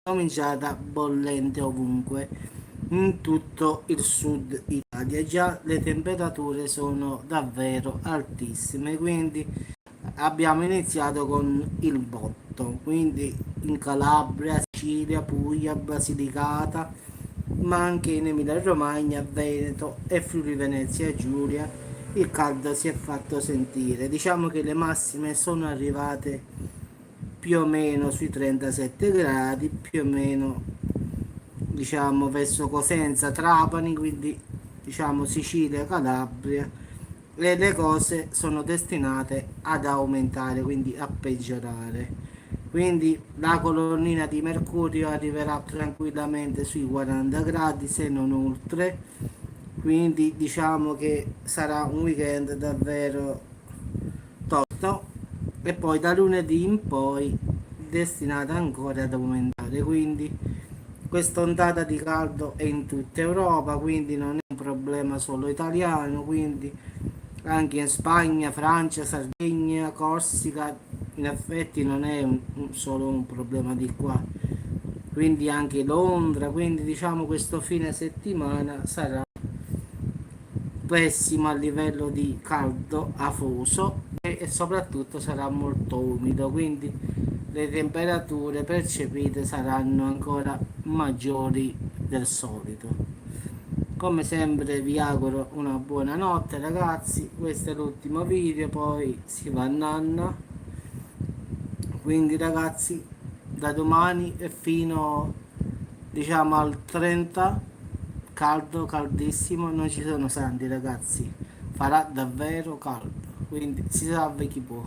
cominciata bollente ovunque in tutto il sud Italia. Già le temperature sono davvero altissime, quindi abbiamo iniziato con il botto, quindi in Calabria, Sicilia, Puglia, Basilicata, ma anche in Emilia Romagna, Veneto e Friuli Venezia Giulia il caldo si è fatto sentire. Diciamo che le massime sono arrivate più o meno sui 37 gradi, più o meno diciamo verso Cosenza, Trapani, quindi diciamo Sicilia, Calabria, e le cose sono destinate ad aumentare, quindi a peggiorare. Quindi la colonnina di mercurio arriverà tranquillamente sui 40 gradi, se non oltre. Quindi diciamo che sarà un weekend davvero tosto e poi da lunedì in poi destinata ancora ad aumentare. Quindi questa ondata di caldo è in tutta Europa, quindi non è un problema solo italiano, quindi anche in Spagna, Francia, Sardegna, Corsica, in effetti non è solo un problema di qua, quindi anche Londra, quindi diciamo questo fine settimana sarà pessimo a livello di caldo afoso e soprattutto sarà molto umido, quindi le temperature percepite saranno ancora maggiori del solito. Come sempre vi auguro una buona notte ragazzi, questo è l'ultimo video, poi si va a nanna, quindi ragazzi da domani e fino diciamo al 30 caldo, caldissimo, non ci sono santi ragazzi, farà davvero caldo, quindi si salve chi può.